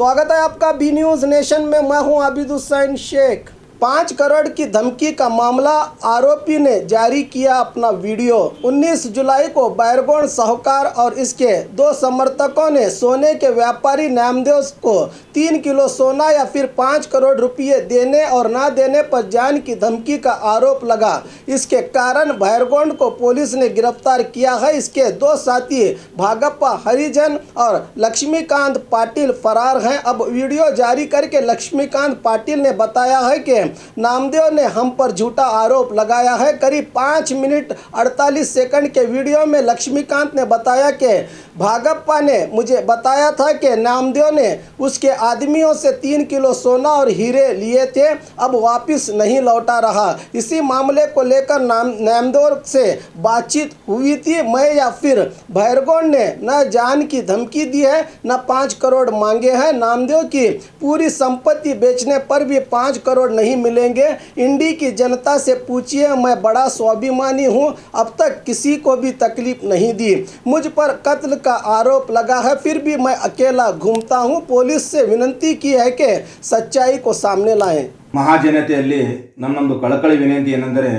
स्वागत है आपका बी न्यूज़ नेशन में। मैं हूं आबिद हुसैन शेख। 5 करोड़ की धमकी का मामला, आरोपी ने जारी किया अपना वीडियो। 19 जुलाई को बैरगोन साहूकार और इसके 2 समर्थकों ने सोने के व्यापारी नामदेव को 3 किलो सोना या फिर 5 करोड़ रुपये देने और ना देने पर जान की धमकी का आरोप लगा। इसके कारण बैरगोन को पुलिस ने गिरफ्तार किया है। इसके 2 साथी भागप्पा हरिजन और लक्ष्मीकांत पाटिल फरार हैं। अब वीडियो जारी करके लक्ष्मीकांत पाटिल ने बताया है कि नामदेव ने हम पर झूठा आरोप लगाया है। करीब 5 मिनट 48 सेकंड के वीडियो में लक्ष्मीकांत ने बताया कि भागप्पा ने मुझे बताया था कि नामदेव ने उसके आदमियों से 3 किलो सोना और हीरे लिए थे, अब वापस नहीं लौटा रहा। इसी मामले को लेकर नामदेव से बातचीत हुई थी। मैं या फिर बैरगोन ने न जान की धमकी दी है न 5 करोड़ मांगे हैं। नामदेव की पूरी संपत्ति बेचने पर भी 5 करोड़ नहीं मिलेंगे। इंडी की जनता से पूछिए, मैं बड़ा स्वाभिमानी हूं, अब तक किसी को भी तकलीफ नहीं दी। मुझ पर कत्ल का आरोप लगा है, फिर भी मैं अकेला घूमता हूं। पुलिस से विनती की है कि सच्चाई को सामने लाएं। ಮಹಾಜನತೆಯಲ್ಲಿ ನನ್ನೊಂದು ಕಳಕಳಿ ವಿನಂತಿ ಏನೆಂದರೆ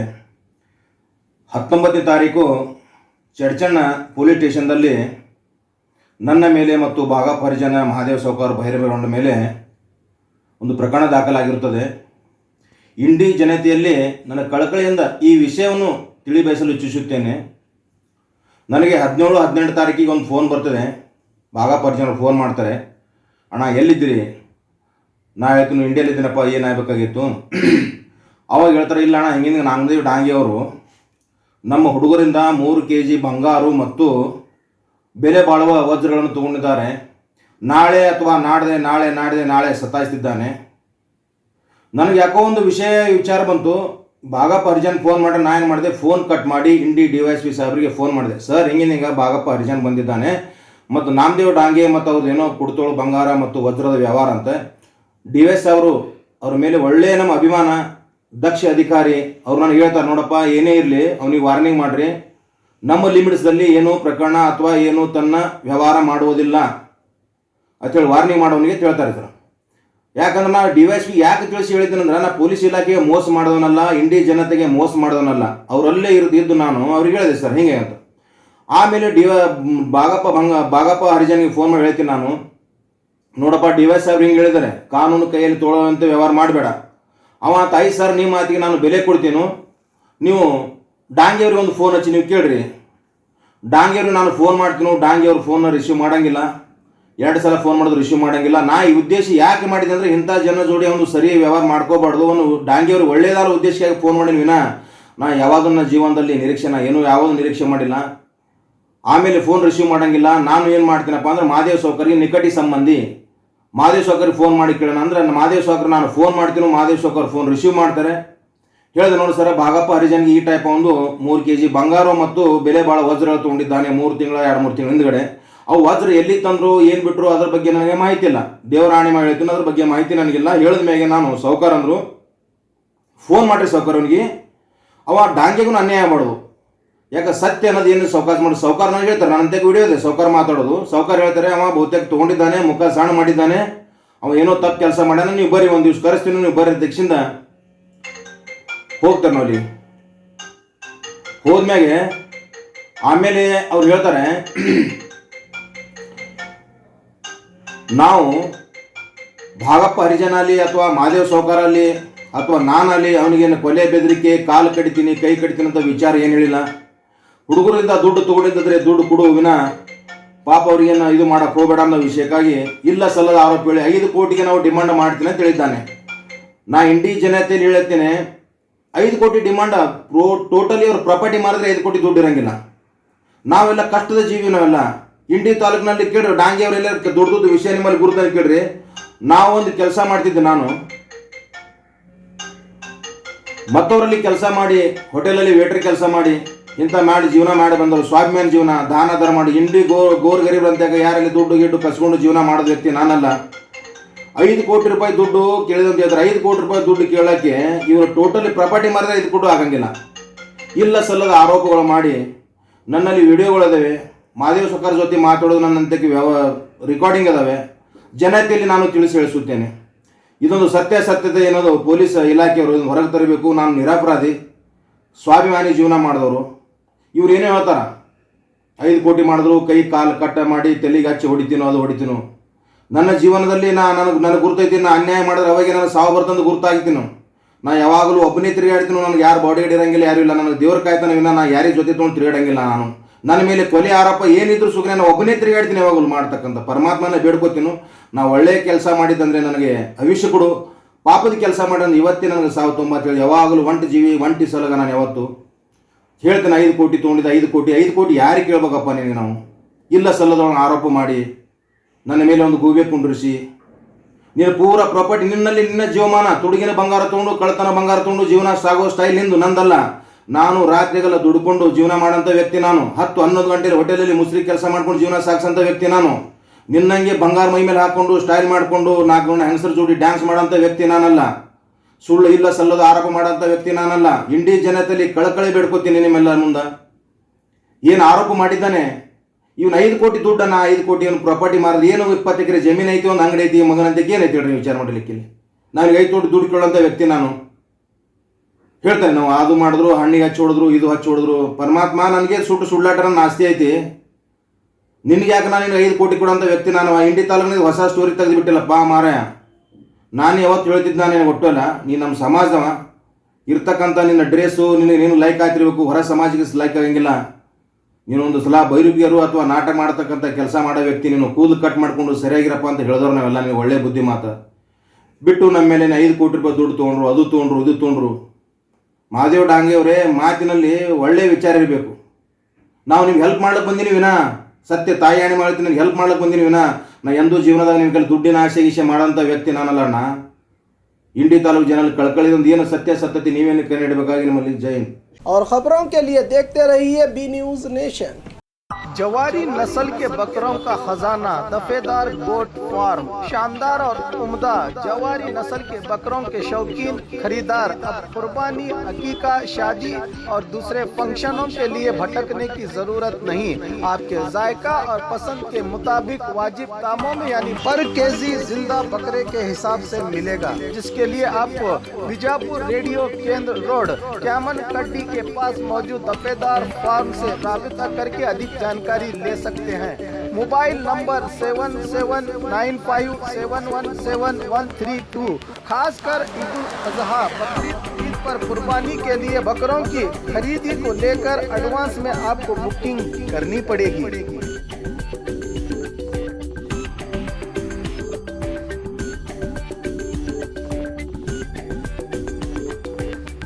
19ನೇ ತಾರೀಕು ಚಡ್ಚಣ್ಣ ಪೊಲೀಸ್ ಸ್ಟೇಷನ್ದಲ್ಲಿ ನನ್ನ ಮೇಲೆ ಮತ್ತು ಭಾಗಪ್ಪ ಹರಿಜನ ಮಹಾದೇವ ಸಾವ್ಕಾರ್ ಭೈರವೇಗೌಡ ಮೇಲೆ ಒಂದು ಪ್ರಕರಣ ದಾಖಲಾಗಿರುತ್ತದೆ. ಇಂಡಿ ಜನತೆಯಲ್ಲಿ ನನ್ನ ಕಳಕಳಿಯಿಂದ ಈ ವಿಷಯವನ್ನು ತಿಳಿಬಯಸಲು ಇಚ್ಛಿಸುತ್ತೇನೆ. ನನಗೆ 17-18 ತಾರೀಕಿಗೆ ಒಂದು ಫೋನ್ ಬರ್ತದೆ. ಭಾಗಪ್ಪ ಹರಿಜನರು ಫೋನ್ ಮಾಡ್ತಾರೆ, ಅಣ್ಣ ಎಲ್ಲಿದ್ದೀರಿ? ನಾ ಹೇಳ್ತೀನಿ ಇಂಡಿಯಲ್ಲಿದ್ದೀನಪ್ಪ, ಏನಾಗಬೇಕಾಗಿತ್ತು? ಅವಾಗ ಹೇಳ್ತಾರೆ, ಇಲ್ಲ ಅಣ್ಣ ಹಿಂಗಿಂದ ನಾಮದೇವ್ ಡಾಂಗಿಯವರು ನಮ್ಮ ಹುಡುಗರಿಂದ 3 kg ಬಂಗಾರು ಮತ್ತು ಬೆಲೆ ಬಾಳುವ ವಜ್ರಗಳನ್ನು ತಗೊಂಡಿದ್ದಾರೆ. ನಾಳೆ ಅಥವಾ ನಾಳೆ ಸತಾಯಿಸ್ತಿದ್ದಾನೆ. ನನಗೆ ಯಾಕೋ ಒಂದು ವಿಚಾರ ಬಂತು. ಭಾಗಪ್ಪ ಹರಿಜನ್ ಫೋನ್ ಮಾಡಿ ನಾ ಏನು ಮಾಡಿದೆ, ಫೋನ್ ಕಟ್ ಮಾಡಿ ಇಂಡಿ DYSP ಸಾಹೇಬರಿಗೆ ಫೋನ್ ಮಾಡಿದೆ. ಸರ್ ಹಿಂಗೆ ಭಾಗಪ್ಪ ಹರಿಜನ್ ಬಂದಿದ್ದಾನೆ ಮತ್ತು ನಾಮದೇವ್ ಡಾಂಗೆ ಮತ್ತು ಅವ್ರದ್ದು ಏನೋ ಕುಡ್ತೋಳು ಬಂಗಾರ ಮತ್ತು ವಜ್ರದ ವ್ಯವಹಾರ ಅಂತ. DYSP ಅವ್ರ ಮೇಲೆ ಒಳ್ಳೆಯ ನಮ್ಮ ಅಭಿಮಾನ, ದಕ್ಷ ಅಧಿಕಾರಿ. ಅವ್ರು ನನಗೆ ಹೇಳ್ತಾರೆ, ನೋಡಪ್ಪ ಏನೇ ಇರಲಿ ಅವನಿಗೆ ವಾರ್ನಿಂಗ್ ಮಾಡಿರಿ, ನಮ್ಮ ಲಿಮಿಟ್ಸ್ದಲ್ಲಿ ಏನು ಪ್ರಕರಣ ಅಥವಾ ಏನು ತನ್ನ ವ್ಯವಹಾರ ಮಾಡುವುದಿಲ್ಲ ಅಂತೇಳಿ ವಾರ್ನಿಂಗ್ ಮಾಡೋನಿಗೆ ಹೇಳ್ತಾರೆ ಸರ್. ಯಾಕಂದ್ರೆ ನಾ DYSP ಯಾಕೆ ತಿಳಿಸಿ ಹೇಳಿದ್ದೀನಂದ್ರೆ, ನಾ ಪೊಲೀಸ್ ಇಲಾಖೆಗೆ ಮೋಸ ಮಾಡೋನಲ್ಲ, ಇಂಡಿ ಜನತೆಗೆ ಮೋಸ ಮಾಡೋನಲ್ಲ. ಅವರಲ್ಲೇ ಇದ್ದು ನಾನು ಅವ್ರಿಗೆ ಹೇಳಿದೆ ಸರ್ ಹಿಂಗೆ ಅಂತ. ಆಮೇಲೆ ಭಾಗಪ್ಪ ಹರಿಜನ್ಗೆ ಫೋನ್ ಮಾಡಿ ಹೇಳ್ತೀನಿ ನಾನು, ನೋಡಪ್ಪ DYSP ಸಾಹೇಬ್ರು ಹಿಂಗೆ ಹೇಳಿದ್ದಾರೆ, ಕಾನೂನು ಕೈಯಲ್ಲಿ ತೊಗೊಳ್ಳುವಂತೆ ವ್ಯವಹಾರ ಮಾಡಬೇಡ. ಅವ ತಾಯಿ ಸರ್ ನಿಮ್ಮ ಮಾತಿಗೆ ನಾನು ಬೆಲೆ ಕೊಡ್ತೀನಿ, ನೀವು ಡಾಂಗಿಯವ್ರಿಗೆ ಒಂದು ಫೋನ್ ಹಚ್ಚಿ ನೀವು ಕೇಳ್ರಿ. ಡಾಂಗಿಯವ್ರಿಗೆ ನಾನು ಫೋನ್ ಮಾಡ್ತೀನಿ, ಡಾಂಗಿಯವ್ರ ಫೋನ್ನ ರಿಸೀವ್ ಮಾಡೋಂಗಿಲ್ಲ. 2 ಸಲ ಫೋನ್ ಮಾಡಿದ್ರು ರಿಸೀವ್ ಮಾಡೋಂಗಿಲ್ಲ. ನಾ ಈ ಉದ್ದೇಶ ಯಾಕೆ ಮಾಡಿದೆ ಅಂದರೆ, ಇಂಥ ಜನ ಜೋಡಿ ಅವನು ಸರಿ ವ್ಯವಹಾರ ಮಾಡ್ಕೋಬಾರ್ದು, ಅವನು ಡಾಂಗಿಯವ್ರು ಒಳ್ಳೆಯದಾದ ಉದ್ದೇಶಕ್ಕಾಗಿ ಫೋನ್ ಮಾಡಿನ ವಿನ ನಾ ಯಾವಾಗನ್ನ ಜೀವನದಲ್ಲಿ ಯಾವುದು ನಿರೀಕ್ಷೆ ಮಾಡಿಲ್ಲ. ಆಮೇಲೆ ಫೋನ್ ರಿಸೀವ್ ಮಾಡೋಂಗಿಲ್ಲ. ನಾನು ಏನು ಮಾಡ್ತೀನಪ್ಪ ಅಂದ್ರೆ, ಮಹಾದೇವ ಸಾವ್ಕಾರ್ಗೆ ನಿಕಟಿ ಸಂಬಂಧಿ ಮಹಾದೇವ ಸಾವ್ಕಾರ್ಗೆ ಫೋನ್ ಮಾಡಿ ಕೇಳೋಣ ಅಂದ್ರೆ, ಮಹಾದೇವ ಸಾವ್ಕಾರ್ ನಾನು ಫೋನ್ ಮಾಡ್ತೀನಿ, ಮಹಾದೇವ ಸಾವ್ಕಾರ್ ಫೋನ್ ರಿಸೀವ್ ಮಾಡ್ತಾರೆ. ಹೇಳಿದೆ, ನೋಡಿ ಸರ್ ಭಾಗಪ್ಪ ಹರಿಜನ್ಗೆ ಈ ಟೈಪ್ ಒಂದು 3 kg ಬಂಗಾರ ಮತ್ತು ಬೆಲೆ ಭಾಳ ವಜ್ರ ತೊಗೊಂಡಿದ್ದಾನೆ 3 ತಿಂಗಳ 2-3 ತಿಂಗಳ ಹಿಂದ್ಗಡೆ. ಅವು ವಜ್ರ ಎಲ್ಲಿ ತಂದರು ಏನು ಬಿಟ್ಟರು ಅದ್ರ ಬಗ್ಗೆ ನನಗೆ ಮಾಹಿತಿ ಇಲ್ಲ. ದೇವರಾಣಿ ಮಾಡಿ ಹೇಳ್ತೀನಿ, ಅದ್ರ ಬಗ್ಗೆ ಮಾಹಿತಿ ನನಗಿಲ್ಲ. ಹೇಳಿದ ಮೇಲೆ ನಾನು ಸಾವ್ಕಾರ್ ಅಂದರು, ಫೋನ್ ಮಾಡಿರಿ ಸಾವ್ಕಾರ್ ಅವನಿಗೆ, ಅವ ಡಾಂಗೆಗೂ ಅನ್ಯಾಯ ಮಾಡೋದು. ಯಾಕೆ ಸತ್ಯ ಅನ್ನೋದು ಏನು ಸಾವ್ಕಾರ್ ಮಾಡಿ ಸಾವ್ಕಾರ್ ನನಗೆ ಹೇಳ್ತಾರೆ. ನನ್ನಂತೆ ವಿಡಿಯೋ ಇದೆ ಸಾವ್ಕಾರ್ ಮಾತಾಡೋದು. ಸಾವ್ಕಾರ್ ಹೇಳ್ತಾರೆ, ಅವ ಬಹುತೇಕ ತೊಗೊಂಡಿದ್ದಾನೆ, ಮುಖ ಸಣ್ಣ ಮಾಡಿದ್ದಾನೆ, ಅವ ಏನೋ ತಪ್ಪು ಕೆಲಸ ಮಾಡ್ಯಾನ, ನೀವು ಬರ್ರಿ ಒಂದು ದಿವ್ಸ ಕರೆಸ್ತೀನಿ, ನೀವು ಬರ್ರಿ ದಕ್ಷಿಣ ಹೋಗ್ತಾರೆ. ನಾವು ಅಲ್ಲಿ ಹೋದ್ಮ್ಯಾಗೆ ಆಮೇಲೆ ಅವ್ರು ಹೇಳ್ತಾರೆ, ನಾವು ಭಾಗಪ್ಪ ಹರಿಜನ ಅಲ್ಲಿ ಅಥವಾ ಮಹಾದೇವ ಸಾವ್ಕಾರ್ ಅಲ್ಲಿ ಅಥವಾ ನಾನಲ್ಲಿ ಅವನಿಗೇನು ಕೊಲೆ ಬೆದರಿಕೆ, ಕಾಲು ಕಡಿತೀನಿ ಕೈ ಕಡಿತೀನಿ ಅಂತ ವಿಚಾರ ಏನು ಹೇಳಿಲ್ಲ. ಹುಡುಗರಿಂದ ದುಡ್ಡು ತೊಗೊಂಡಿದ್ದರೆ ದುಡ್ಡು ಕೊಡುವ ವಿನ ಪಾಪ ಅವ್ರಿಗೇನು ಇದು ಮಾಡಕ್ಕೆ ಹೋಗಬೇಡ ಅನ್ನೋ ವಿಷಯಕ್ಕಾಗಿ ಇಲ್ಲ ಸಲ್ಲದ ಆರೋಪ ಹೇಳಿ 5 ಕೋಟಿಗೆ ನಾವು ಡಿಮಾಂಡ್ ಮಾಡ್ತೀನಿ ಅಂತ ಹೇಳಿದ್ದಾನೆ. ನಾ ಇಂಡಿ ಜನತೆಯಲ್ಲಿ ಹೇಳುತ್ತೇನೆ, 5 ಕೋಟಿ ಡಿಮಾಂಡ್ ಟೋಟಲಿ ಅವ್ರ ಪ್ರಾಪರ್ಟಿ ಮಾರಿದ್ರೆ 5 ಕೋಟಿ ದುಡ್ಡು ಇರಂಗಿಲ್ಲ. ನಾವೆಲ್ಲ ಕಷ್ಟದ ಜೀವಿ, ನಾವೆಲ್ಲ ಇಂಡಿ ತಾಲೂಕಿನಲ್ಲಿ ಕೇಳ್ರಿ, ಡಾಂಗಿ ಅವರೆಲ್ಲ ದುಡ್ದು ವಿಷಯ ನಿಮ್ಮಲ್ಲಿ ಗುರುತ ಕೇಳ್ರಿ. ನಾವೊಂದು ಕೆಲಸ ಮಾಡ್ತಿದ್ದೆ, ನಾನು ಮತ್ತವರಲ್ಲಿ ಕೆಲಸ ಮಾಡಿ ಹೋಟೆಲಲ್ಲಿ ವೇಟ್ರ್ ಕೆಲಸ ಮಾಡಿ ಇಂಥ ಮಾಡಿ ಜೀವನ ಮಾಡಿ ಬಂದವರು, ಸ್ವಾಭಿಮಾನ ಜೀವನ, ದಾನ ಧರ್ಮ ಮಾಡಿ ಇಂಡಿ ಗೋರ್ ಗರೀಬ್ರಂತಾಗ ಯಾರಲ್ಲಿ ದುಡ್ಡು ಗಿಡ್ಡು ಕಸ್ಕೊಂಡು ಜೀವನ ಮಾಡೋದು ವ್ಯಕ್ತಿ ನಾನಲ್ಲ. 5 ಕೋಟಿ ರೂಪಾಯಿ ದುಡ್ಡು ಕೇಳಿದಂತ ಹೇಳಿದ್ರೆ 5 ಕೋಟಿ ರೂಪಾಯಿ ದುಡ್ಡು ಕೇಳೋಕ್ಕೆ ಇವರು ಟೋಟಲಿ ಪ್ರಾಪರ್ಟಿ ಮಾರಿದ್ರೆ 5 ಕೋಟಿ ಆಗಂಗಿಲ್ಲ. ಇಲ್ಲ ಸಲ್ಲದ ಆರೋಪಗಳು ಮಾಡಿ ನನ್ನಲ್ಲಿ ವಿಡಿಯೋಗಳಿದಾವೆ, ಮಹಾದೇವ ಸಾವ್ಕಾರ್ ಜೊತೆ ಮಾತಾಡೋದು ನನ್ನಂತಕ್ಕೆ ರೆಕಾರ್ಡಿಂಗ್ ಅದಾವೆ. ಜನತೆಯಲ್ಲಿ ನಾನು ತಿಳಿಸಿ ಹೇಳಿಸುತ್ತೇನೆ. ಇದೊಂದು ಸತ್ಯಾಸತ್ಯತೆ ಏನದು ಪೊಲೀಸ್ ಇಲಾಖೆಯವರು ಇದನ್ನು ಹೊರಗೆ ತರಬೇಕು. ನಾನು ನಿರಪರಾಧಿ, ಸ್ವಾಭಿಮಾನಿ ಜೀವನ ಮಾಡಿದವರು. ಇವ್ರು ಏನೇ ಹೇಳ್ತಾರ, 5 ಕೋಟಿ ಮಾಡಿದ್ರು, ಕೈ ಕಾಲು ಕಟ್ಟ ಮಾಡಿ ತಲೆಗೆ ಹಚ್ಚಿ ಹೊಡಿತೀನೋ ಅದು ಹೊಡಿತೀನೋ. ನನ್ನ ಜೀವನದಲ್ಲಿ ನನಗೆ ಗುರ್ತೈತೀನಿ. ನಾ ಅನ್ಯಾಯ ಮಾಡಿದ್ರೆ ಅವಾಗೆ ನಾನು ಸಾವು ಬರ್ತಂದು ಗುರ್ತಾಗಿದ್ದೀನೋ. ನಾ ಯಾವಾಗಲೂ ಒಬ್ಬನೇ ತಿರುಗಾಡ್ತೀನಿ. ನನಗೆ ಯಾರು ಬಾಡಿ ಗಾರ್ಡ್ ಇರೋಂಗಿಲ್ಲ, ಯಾರು ಇಲ್ಲ. ನನಗೆ ದೇವ್ರ ಕಾಯ್ತಾನೆ ವಿನ ನಾ ಯಾರಿಗೆ ಜೊತೆ ತೊಗೊಂಡು ತಿರುಗಾಡಂಗಿಲ್ಲ. ನಾನು ನನ್ನ ಮೇಲೆ ಕೊಲೆ ಆರೋಪ ಏನಿದ್ರು ಸುಗ್ನೆ ನಾನು ಒಬ್ಬನೇ ತಿರುಗಾಡ್ತೀನಿ. ಯಾವಾಗಲೂ ಮಾಡ್ತಕ್ಕಂಥ ಪರಮಾತ್ಮನ ಬೇಡ್ಕೋತೀನಿ. ನಾವು ಒಳ್ಳೆಯ ಕೆಲಸ ಮಾಡಿದ್ದಂದರೆ ನನಗೆ ಭವಿಷ್ಯ ಕೊಡು, ಪಾಪದ ಕೆಲಸ ಮಾಡಿದ್ರೆ ಇವತ್ತೇ ನನಗೆ ಸಾವು 97. ಯಾವಾಗಲೂ ಒಂಟಿ ಜೀವಿ ಒಂಟಿ ಸಲಗ ನಾನು ಯಾವತ್ತು ಹೇಳ್ತೇನೆ. 5 ಕೋಟಿ ತೊಗೊಂಡಿದ್ದೆ, 5 ಕೋಟಿ ಯಾರಿಗೆ ಕೇಳ್ಬೇಕಪ್ಪ ನಿನಗೆ? ನಾವು ಇಲ್ಲ ಸಲ್ಲದೊಳಗೆ ಆರೋಪ ಮಾಡಿ ನನ್ನ ಮೇಲೆ ಒಂದು ಗೂಬೆ ಕುಂಡ್ರಿಸಿ ನೀನು ಪೂರ ಪ್ರಾಪರ್ಟಿ ನಿನ್ನಲ್ಲಿ ನಿನ್ನ ಜೀವಮಾನ ತುಡುಗಿನ ಬಂಗಾರ ತೊಗೊಂಡು ಕಳ್ತನ ಬಂಗಾರ ತೊಗೊಂಡು ಜೀವನ ಸಾಗೋ ಸ್ಟೈಲ್ ನಿಂದು, ನಂದಲ್ಲ. ನಾನು ರಾತ್ರಿಗೆಲ್ಲ ದುಡ್ಕೊಂಡು ಜೀವನ ಮಾಡೋಂಥ ವ್ಯಕ್ತಿ ನಾನು. 10-11 ಗಂಟೆ ಹೋಟೆಲಲ್ಲಿ ಮುಸ್ರಿ ಕೆಲಸ ಮಾಡ್ಕೊಂಡು ಜೀವನ ಸಾಗಿಸೋಂಥ ವ್ಯಕ್ತಿ ನಾನು. ನಿನ್ನಂಗೆ ಬಂಗಾರ ಮೈ ಮೇಲೆ ಹಾಕ್ಕೊಂಡು ಸ್ಟೈಲ್ ಮಾಡಿಕೊಂಡು 4 ಗಂಟೆ ಹೆಂಗಸರ ಜೋಡಿ ಡ್ಯಾನ್ಸ್ ಮಾಡೋಂಥ ವ್ಯಕ್ತಿ ನಾನಲ್ಲ. ಸುಳ್ಳು ಇಲ್ಲ ಸಲ್ಲದ ಆರೋಪ ಮಾಡೋಂಥ ವ್ಯಕ್ತಿ ನಾನಲ್ಲ. ಇಂಡಿ ಜನತೆಯಲ್ಲಿ ಕಳಕಳಿ ಬೇಡ್ಕೋತೀನಿ ನಿಮ್ಮೆಲ್ಲ ಮುಂದೆ. ಏನು ಆರೋಪ ಮಾಡಿದ್ದಾನೆ ಇವನು 5 ಕೋಟಿ ದುಡ್ಡನ್ನು 5 ಕೋಟಿ ಅವನು ಪ್ರಾಪರ್ಟಿ ಮಾರಿದ್ರೆ ಏನು 20 ಎಕರೆ ಜಮೀನು ಐತಿ, ಒಂದು ಅಂಗಡಿ ಐತಿ, ಮಗನಂತೆ ಏನೈತಿ ಹೇಳ್ರಿ ವಿಚಾರ ಮಾಡಲಿಕ್ಕೆ. ನನಗೆ 5 ಕೋಟಿ ದುಡ್ಡು ಕೇಳೋಂಥ ವ್ಯಕ್ತಿ ನಾನು. ಹೇಳ್ತಾನೆ ನಾವು ಅದು ಮಾಡಿದ್ರು, ಹಣ್ಣಿಗೆ ಹಚ್ಚಿ ಹೊಡೆದ್ರು, ಇದು ಹಚ್ಚಿ ಹೊಡೆದ್ರು. ಪರಮಾತ್ಮ ನನಗೆ ಸುಳ್ಳಾಟನ ಆಸ್ತಿ ಐತಿ. ನಿನಗೆ ಯಾಕೆ ನಾನು 5 ಕೋಟಿ ಕೊಡೋಂಥ ವ್ಯಕ್ತಿ ನಾನು. ಇಂಡಿ ತಾಲೂಕಿನ ಹೊಸ ಸ್ಟೋರಿ ತೆಗೆದುಬಿಟ್ಟಿಲ್ಲಪ್ಪ ಮಾರಾಯ. ನಾನು ಯಾವತ್ತು ಹೇಳ್ತಿದ್ದು ನಾನು ಒಟ್ಟಲ್ಲ. ನೀನು ನಮ್ಮ ಸಮಾಜದವ ಇರ್ತಕ್ಕಂಥ ನಿನ್ನ ಡ್ರೆಸ್ಸು ನೀನು ಲೈಕ್ ಆಗ್ತಿರ್ಬೇಕು, ಹೊರ ಸಮಾಜಕ್ಕೆ ಲೈಕ್ ಆಗಂಗಿಲ್ಲ. ನೀನೊಂದು ಸಲ ಬೈರುಬಿಯರು ಅಥವಾ ನಾಟಕ ಮಾಡ್ತಕ್ಕಂಥ ಕೆಲಸ ಮಾಡೋ ವ್ಯಕ್ತಿ. ನೀನು ಕೂದಲು ಕಟ್ ಮಾಡಿಕೊಂಡು ಸರಿಯಾಗಿರಪ್ಪ ಅಂತ ಹೇಳಿದವ್ರು ನಾವೆಲ್ಲ. ನೀವು ಒಳ್ಳೆ ಬುದ್ಧಿ ಮಾತು ಬಿಟ್ಟು ನಮ್ಮ ಮೇಲೆ 5 ಕೋಟಿ ರೂಪಾಯಿ ದುಡ್ಡು ತೊಗೊಂಡ್ರು, ಅದು ತೊಗೊಂಡ್ರು, ಇದು ತೊಗೊಂಡ್ರು. ಮಹಾದೇವ್ ಡಾಂಗೆ ಅವರೇ, ಮಾತಿನಲ್ಲಿ ಒಳ್ಳೆಯ ವಿಚಾರ ಇರಬೇಕು. ನಾವು ನಿಮ್ಗೆ ಹೆಲ್ಪ್ ಮಾಡ್ಲಿಕ್ಕೆ ಬಂದಿನಿ ವಿನ, ಸತ್ಯ ತಾಯಿ ಆಣೆ ಮಾಡ್ತೀನಿ, ನನಗೆ ಹೆಲ್ಪ್ ಮಾಡ್ಲಿಕ್ಕೆ ಬಂದಿನಿ ವಿನ ನಾ ಎಂದೂ ಜೀವನದಾಗ ನಿಮ್ಮ ಕೈಲಿ ದುಡ್ಡಿನ ಆಸೆ ಗೀಸೆ ಮಾಡೋಂಥ ವ್ಯಕ್ತಿ ನಾನಲ್ಲ ಅಣ್ಣ. ಇಂಡಿ ತಾಲೂಕು ಜನರಲ್ಲಿ ಕಳ್ಕಳಿದೊಂದು ಏನು ಸತ್ಯಾಸತ್ಯತೆ ನೀವೇನು ಕೈ ನೀಡಬೇಕಾಗಿ ನಿಮ್ಮಲ್ಲಿ. ಜೈ ಹಿಂದ್. और खबरों के लिए देखते रहिए बी न्यूज नेशन। जवारी नस्ल के बकरों का खजाना दफेदार गोट फार्म, शानदार और उम्दा जवारी नस्ल के बकरों के शौकीन खरीदार अब कुर्बानी, अकीका, शादी और दूसरे फंक्शनों के लिए भटकने की जरूरत नहीं। आपके जायका और पसंद के मुताबिक वाजिब दामों में यानी पर केजी जिंदा बकरे के हिसाब से मिलेगा, जिसके लिए आपको बीजापुर रेडियो केंद्र रोड क्यामन कट्टी के पास मौजूद दफेदार फार्म से राबिता करके अधिक जानकारी ले सकते हैं। Mobile number 7795717132। खासकर ईद उल अजहा बकरीद ईद पर कुर्बानी के लिए बकरों की खरीदी को लेकर एडवांस में आपको बुकिंग करनी पड़ेगी।